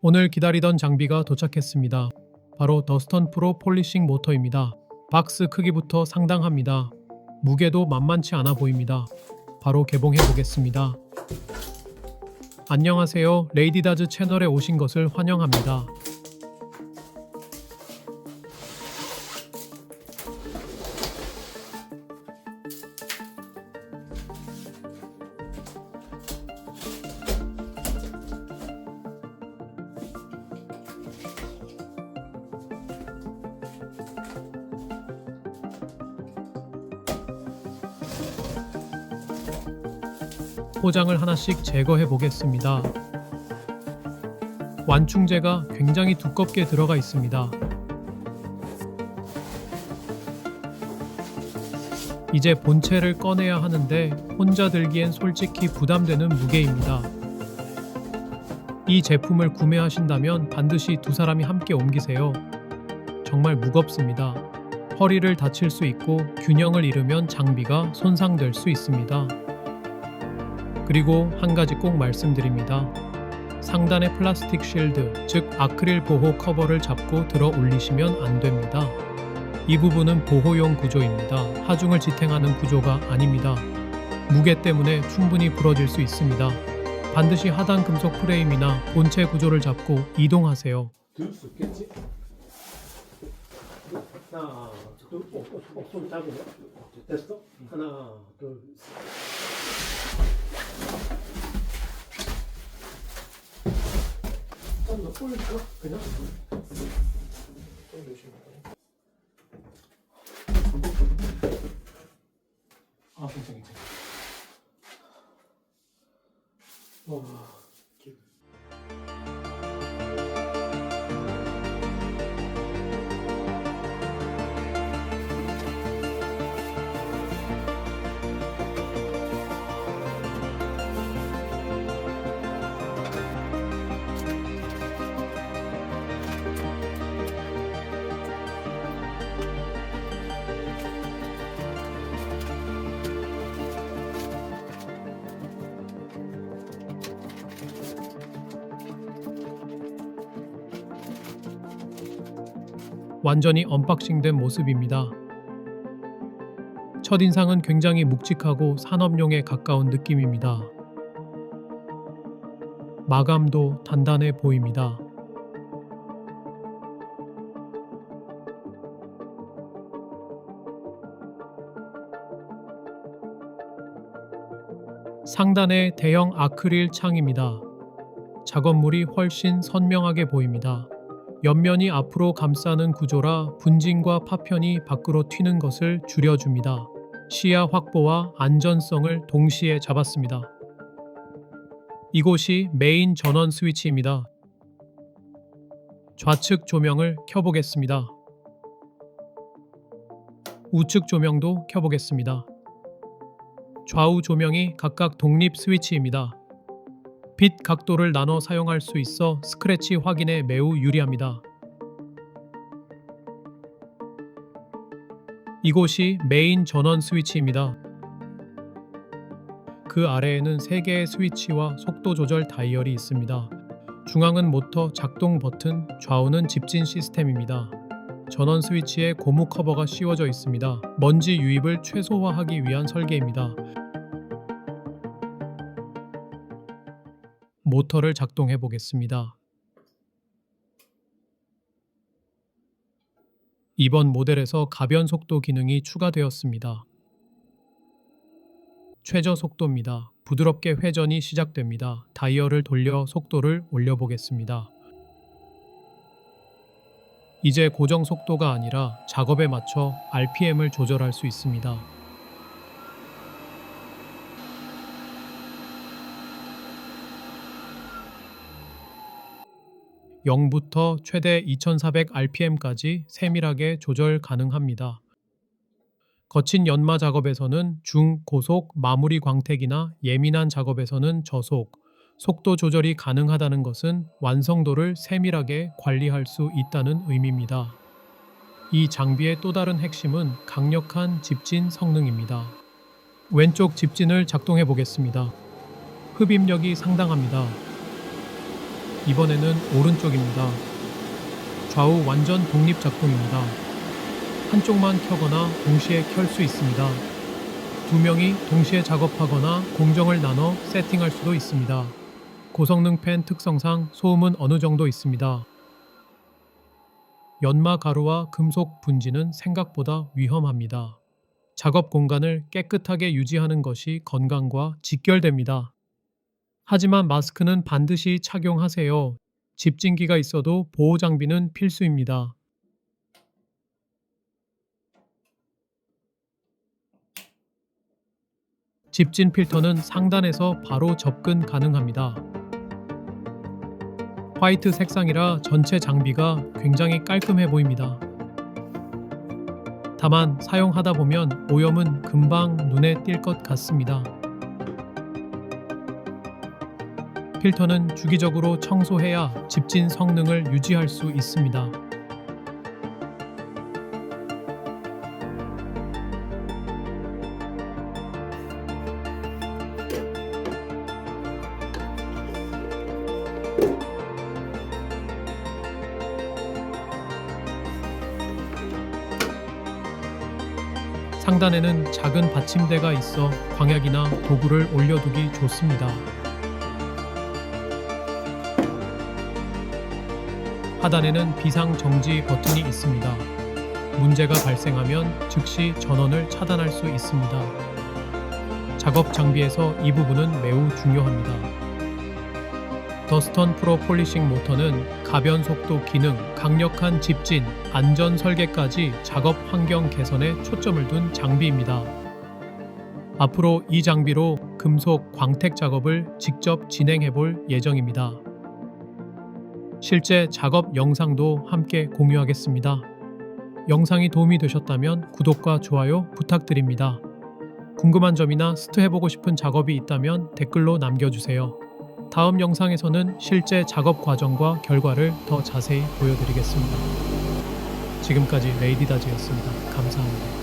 오늘 기다리던 장비가 도착했습니다. 바로 더스턴 프로 폴리싱 모터입니다. 박스 크기부터 상당합니다. 무게도 만만치 않아 보입니다. 바로 개봉해 보겠습니다. 안녕하세요. 레이디다즈 채널에 오신 것을 환영합니다. 포장을 하나씩 제거해 보겠습니다. 완충제가 굉장히 두껍게 들어가 있습니다. 이제 본체를 꺼내야 하는데 혼자 들기엔 솔직히 부담되는 무게입니다. 이 제품을 구매하신다면 반드시 두 사람이 함께 옮기세요. 정말 무겁습니다. 허리를 다칠 수 있고 균형을 잃으면 장비가 손상될 수 있습니다. 그리고 한 가지 꼭 말씀드립니다. 상단의 플라스틱 쉴드, 즉 아크릴 보호 커버를 잡고 들어 올리시면 안 됩니다. 이 부분은 보호용 구조입니다. 하중을 지탱하는 구조가 아닙니다. 무게 때문에 충분히 부러질 수 있습니다. 반드시 하단 금속 프레임이나 본체 구조를 잡고 이동하세요. 들 수 있겠지? 하나, 둘, 손 잡으면 됐어? 하나, 둘, 셋. 좀더 올릴까? 그냥? 좀 조심해. 아, 괜찮아. 와. 완전히 언박싱된 모습입니다. 첫인상은 굉장히 묵직하고 산업용에 가까운 느낌입니다. 마감도 단단해 보입니다. 상단에 대형 아크릴 창입니다. 작업물이 훨씬 선명하게 보입니다. 옆면이 앞으로 감싸는 구조라 분진과 파편이 밖으로 튀는 것을 줄여줍니다. 시야 확보와 안전성을 동시에 잡았습니다. 이곳이 메인 전원 스위치입니다. 좌측 조명을 켜보겠습니다. 우측 조명도 켜보겠습니다. 좌우 조명이 각각 독립 스위치입니다. 빛 각도를 나눠 사용할 수 있어 스크래치 확인에 매우 유리합니다. 이곳이 메인 전원 스위치입니다. 그 아래에는 3개의 스위치와 속도 조절 다이얼이 있습니다. 중앙은 모터 작동 버튼, 좌우는 집진 시스템입니다. 전원 스위치에 고무 커버가 씌워져 있습니다. 먼지 유입을 최소화하기 위한 설계입니다. 모터를 작동해 보겠습니다. 이번 모델에서 가변 속도 기능이 추가되었습니다. 최저 속도입니다. 부드럽게 회전이 시작됩니다. 다이얼을 돌려 속도를 올려보겠습니다. 이제 고정 속도가 아니라 작업에 맞춰 RPM을 조절할 수 있습니다. 0부터 최대 2400rpm까지 세밀하게 조절 가능합니다. 거친 연마 작업에서는 중, 고속, 마무리 광택이나 예민한 작업에서는 저속, 속도 조절이 가능하다는 것은 완성도를 세밀하게 관리할 수 있다는 의미입니다. 이 장비의 또 다른 핵심은 강력한 집진 성능입니다. 왼쪽 집진을 작동해 보겠습니다. 흡입력이 상당합니다. 이번에는 오른쪽입니다. 좌우 완전 독립 작동입니다. 한쪽만 켜거나 동시에 켤 수 있습니다. 두 명이 동시에 작업하거나 공정을 나눠 세팅할 수도 있습니다. 고성능 팬 특성상 소음은 어느 정도 있습니다. 연마 가루와 금속 분지는 생각보다 위험합니다. 작업 공간을 깨끗하게 유지하는 것이 건강과 직결됩니다. 하지만 마스크는 반드시 착용하세요. 집진기가 있어도 보호 장비는 필수입니다. 집진 필터는 상단에서 바로 접근 가능합니다. 화이트 색상이라 전체 장비가 굉장히 깔끔해 보입니다. 다만 사용하다 보면 오염은 금방 눈에 띌 것 같습니다. 필터는 주기적으로 청소해야 집진 성능을 유지할 수 있습니다. 상단에는 작은 받침대가 있어 광약이나 도구를 올려두기 좋습니다. 하단에는 비상 정지 버튼이 있습니다. 문제가 발생하면 즉시 전원을 차단할 수 있습니다. 작업 장비에서 이 부분은 매우 중요합니다. 더스턴 프로 폴리싱 모터는 가변 속도 기능, 강력한 집진, 안전 설계까지 작업 환경 개선에 초점을 둔 장비입니다. 앞으로 이 장비로 금속 광택 작업을 직접 진행해 볼 예정입니다. 실제 작업 영상도 함께 공유하겠습니다. 영상이 도움이 되셨다면 구독과 좋아요 부탁드립니다. 궁금한 점이나 시도해보고 싶은 작업이 있다면 댓글로 남겨주세요. 다음 영상에서는 실제 작업 과정과 결과를 더 자세히 보여드리겠습니다. 지금까지 레이디다즈였습니다. 감사합니다.